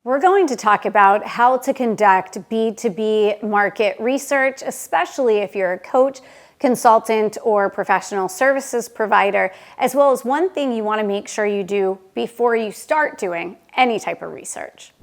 We're going to talk about how to conduct B2B market research, especially if you're a coach, consultant, or professional services provider, as well as one thing you want to make sure you do before you start doing any type of research.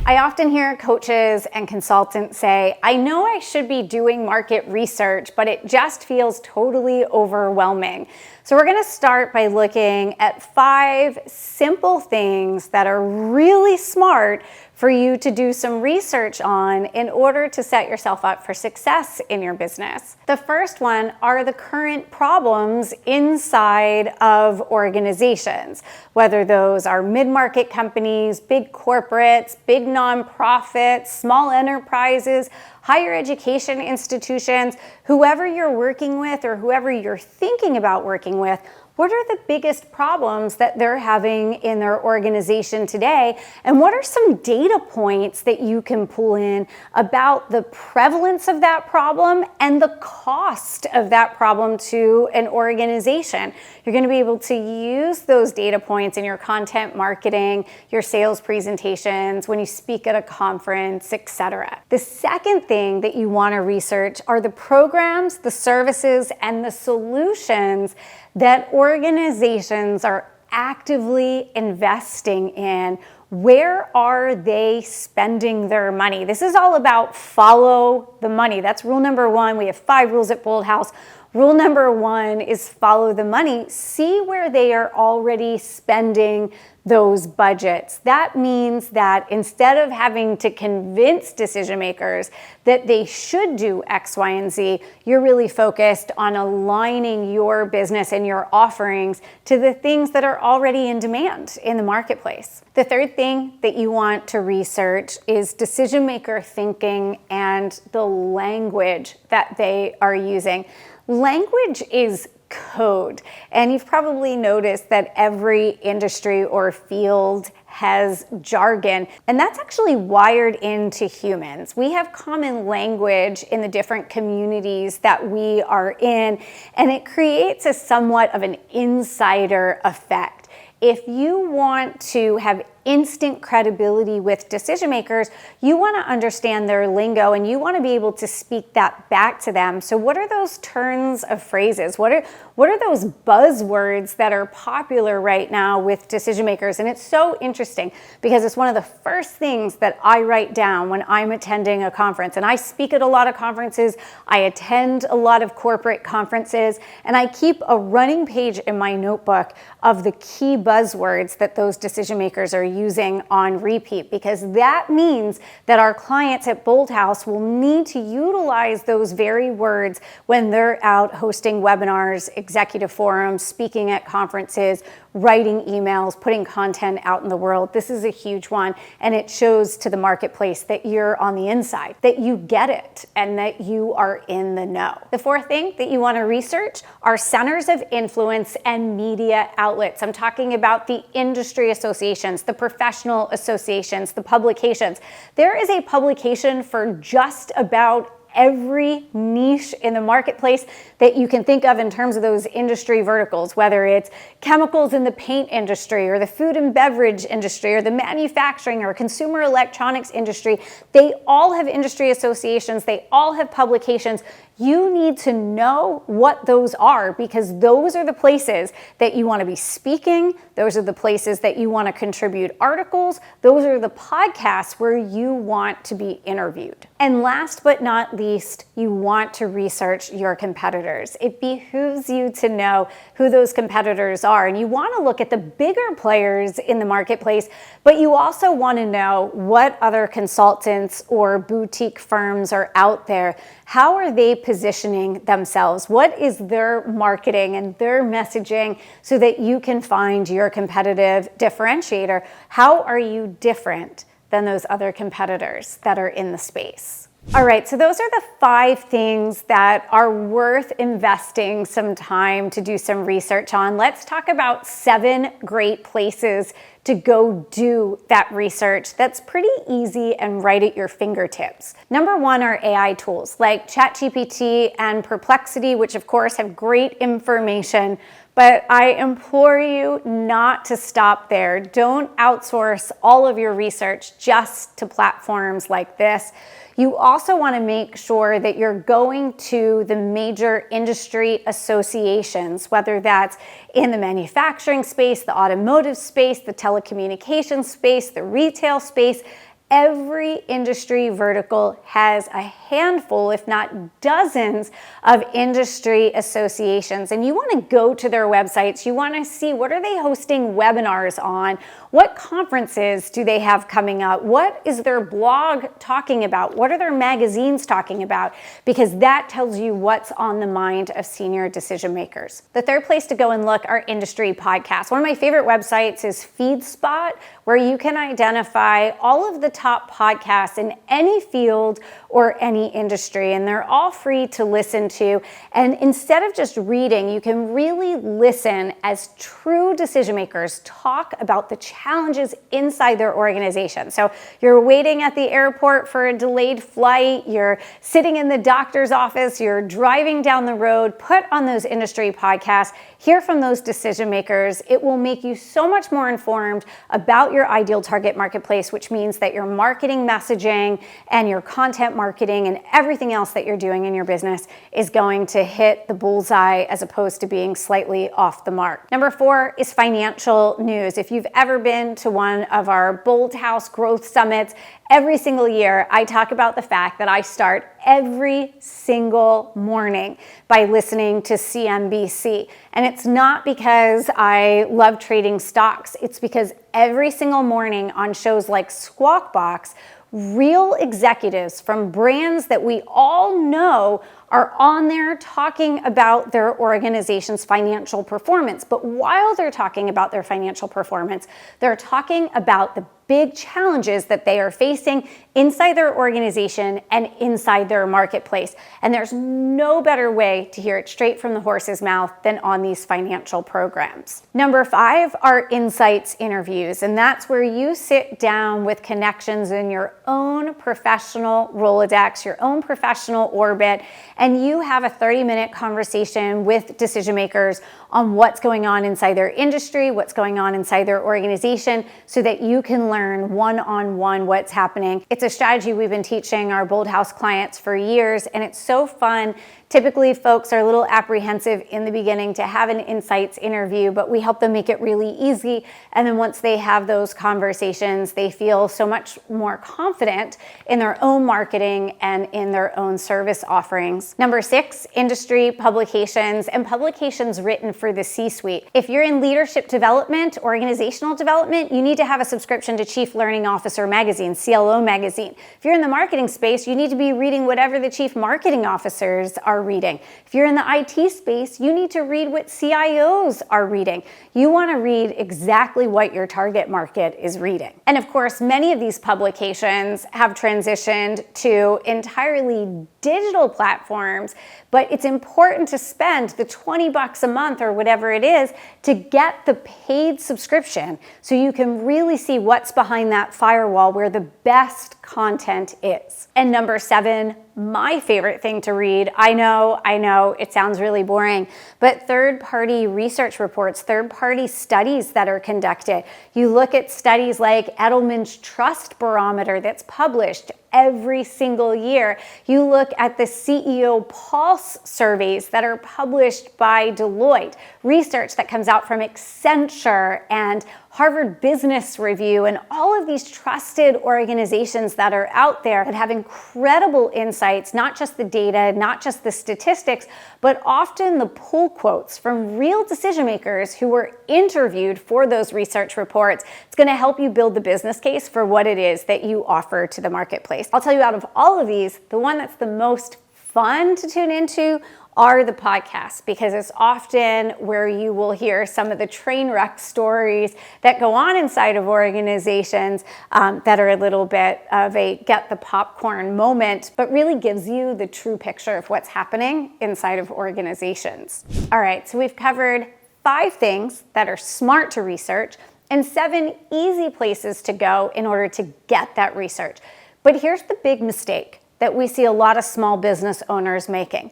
I often hear coaches and consultants say, I know I should be doing market research, but it just feels totally overwhelming. So we're going to start by looking at 5 simple things that are really smart for you to do some research on in order to set yourself up for success in your business. The first one are the current problems inside of organizations, whether those are mid-market companies, big corporates, big nonprofits, small enterprises, higher education institutions, whoever you're working with or whoever you're thinking about working with. What are the biggest problems that they're having in their organization today? And what are some data points that you can pull in about the prevalence of that problem and the cost of that problem to an organization? You're going to be able to use those data points in your content marketing, your sales presentations, when you speak at a conference, etc. The second thing that you want to research are the programs, the services, and the solutions that organizations are actively investing in. Where are they spending their money? This is all about follow the money. That's rule number 1. We have 5 rules at Bold House. Rule number 1 is follow the money. See where they are already spending those budgets. That means that instead of having to convince decision makers that they should do X, Y, and Z, you're really focused on aligning your business and your offerings to the things that are already in demand in the marketplace. The third thing that you want to research is decision maker thinking and the language that they are using. Language is code, and you've probably noticed that every industry or field has jargon, and that's actually wired into humans. We have common language in the different communities that we are in, and it creates a somewhat of an insider effect. If you want to have instant credibility with decision makers, you want to understand their lingo and you want to be able to speak that back to them. So what are those turns of phrases? What are those buzzwords that are popular right now with decision makers? And it's so interesting because it's one of the first things that I write down when I'm attending a conference. And I speak at a lot of conferences, I attend a lot of corporate conferences, and I keep a running page in my notebook of the key buzzwords that those decision makers are using on repeat, because that means that our clients at Bold House will need to utilize those very words when they're out hosting webinars, executive forums, speaking at conferences, writing emails, putting content out in the world. This is a huge one, and it shows to the marketplace that you're on the inside, that you get it, and that you are in the know. The fourth thing that you want to research are centers of influence and media outlets. I'm talking about the industry associations, the professional associations, the publications. There is a publication for just about every niche in the marketplace that you can think of in terms of those industry verticals, whether it's chemicals in the paint industry or the food and beverage industry or the manufacturing or consumer electronics industry. They all have industry associations. They all have publications. You need to know what those are, because those are the places that you want to be speaking. Those are the places that you want to contribute articles. Those are the podcasts where you want to be interviewed. And last but not least, you want to research your competitors. It behooves you to know who those competitors are. And you want to look at the bigger players in the marketplace, but you also want to know what other consultants or boutique firms are out there. How are they positioning themselves? What is their marketing and their messaging so that you can find your competitive differentiator? How are you different than those other competitors that are in the space? All right, so those are the 5 things that are worth investing some time to do some research on. Let's talk about 7 great places to go do that research that's pretty easy and right at your fingertips. Number 1 are AI tools like ChatGPT and Perplexity, which of course have great information, But I implore you not to stop there. Don't outsource all of your research just to platforms like this. You also want to make sure that you're going to the major industry associations, whether that's in the manufacturing space, the automotive space, the telecommunications space, the retail space. Every industry vertical has a handful, if not dozens, of industry associations. And you want to go to their websites. You want to see, what are they hosting webinars on? What conferences do they have coming up? What is their blog talking about? What are their magazines talking about? Because that tells you what's on the mind of senior decision makers. The third place to go and look are industry podcasts. One of my favorite websites is FeedSpot, where you can identify all of the top podcasts in any field or any industry, and they're all free to listen to. And instead of just reading, you can really listen as true decision makers talk about the challenges inside their organization. So you're waiting at the airport for a delayed flight, you're sitting in the doctor's office, you're driving down the road, put on those industry podcasts, hear from those decision makers. It will make you so much more informed about your ideal target marketplace, which means that your marketing messaging and your content marketing and everything else that you're doing in your business is going to hit the bullseye as opposed to being slightly off the mark. Number 4 is financial news. If you've ever been to one of our Bold House Growth Summits, every single year, I talk about the fact that I start every single morning by listening to CNBC. And it's not because I love trading stocks. It's because every single morning on shows like Squawk Box, real executives from brands that we all know are on there talking about their organization's financial performance. But while they're talking about their financial performance, they're talking about the big challenges that they are facing inside their organization and inside their marketplace. And there's no better way to hear it straight from the horse's mouth than on these financial programs. Number 5 are insights interviews. And that's where you sit down with connections in your own professional Rolodex, your own professional orbit, and you have a 30-minute conversation with decision makers on what's going on inside their industry, what's going on inside their organization, so that you can learn one-on-one what's happening. It's a strategy we've been teaching our Bold House clients for years, and it's so fun. Typically, folks are a little apprehensive in the beginning to have an insights interview, but we help them make it really easy. And then once they have those conversations, they feel so much more confident in their own marketing and in their own service offerings. Number 6, industry publications and publications written for the C-suite. If you're in leadership development, organizational development, you need to have a subscription to Chief Learning Officer magazine, CLO magazine. If you're in the marketing space, you need to be reading whatever the chief marketing officers are reading. If you're in the IT space, you need to read what CIOs are reading. You want to read exactly what your target market is reading. And of course, many of these publications have transitioned to entirely digital platforms, but it's important to spend the $20 a month or whatever it is to get the paid subscription so you can really see what's behind that firewall where the best content is. And number 7, my favorite thing to read, I know, it sounds really boring, but third-party research reports, third-party studies that are conducted. You look at studies like Edelman's Trust Barometer that's published every single year. You look at the CEO Pulse surveys that are published by Deloitte, research that comes out from Accenture and Harvard Business Review, and all of these trusted organizations that are out there that have incredible insights, not just the data, not just the statistics, but often the pull quotes from real decision makers who were interviewed for those research reports. It's going to help you build the business case for what it is that you offer to the marketplace. I'll tell you, out of all of these, the one that's the most fun to tune into are the podcasts, because it's often where you will hear some of the train wreck stories that go on inside of organizations that are a little bit of a get the popcorn moment, but really gives you the true picture of what's happening inside of organizations. All right, so we've covered 5 things that are smart to research and 7 easy places to go in order to get that research. But here's the big mistake that we see a lot of small business owners making.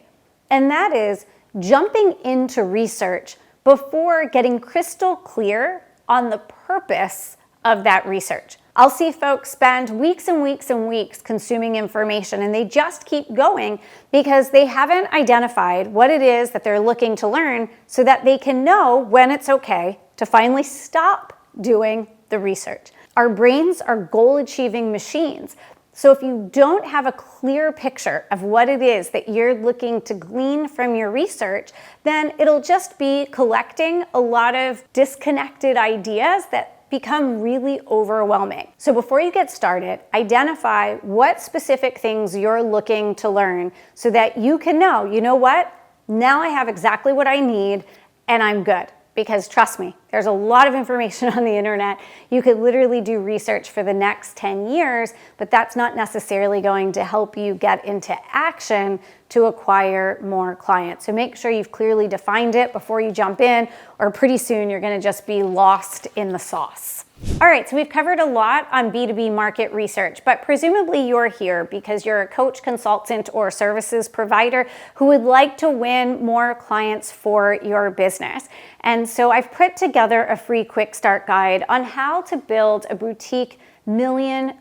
And that is jumping into research before getting crystal clear on the purpose of that research. I'll see folks spend weeks and weeks and weeks consuming information, and they just keep going because they haven't identified what it is that they're looking to learn so that they can know when it's okay to finally stop doing the research. Our brains are goal-achieving machines. So if you don't have a clear picture of what it is that you're looking to glean from your research, then it'll just be collecting a lot of disconnected ideas that become really overwhelming. So before you get started, identify what specific things you're looking to learn so that you can know, you know what? Now I have exactly what I need and I'm good. Because trust me, there's a lot of information on the internet. You could literally do research for the next 10 years, but that's not necessarily going to help you get into action to acquire more clients. So make sure you've clearly defined it before you jump in, or pretty soon you're gonna just be lost in the sauce. All right, so we've covered a lot on B2B market research, but presumably you're here because you're a coach, consultant, or services provider who would like to win more clients for your business. And so I've put together a free quick start guide on how to build a boutique $1 million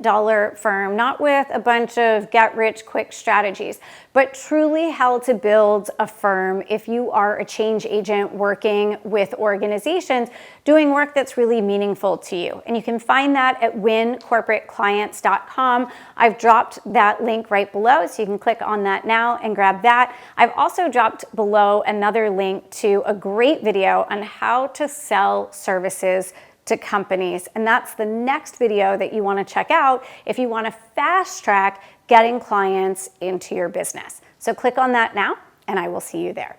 firm, not with a bunch of get-rich-quick strategies, but truly how to build a firm if you are a change agent working with organizations doing work that's really meaningful to you. And you can find that at wincorporateclients.com. I've dropped that link right below, so you can click on that now and grab that. I've also dropped below another link to a great video on how to sell services to companies. And that's the next video that you want to check out if you want to fast track getting clients into your business. So click on that now, and I will see you there.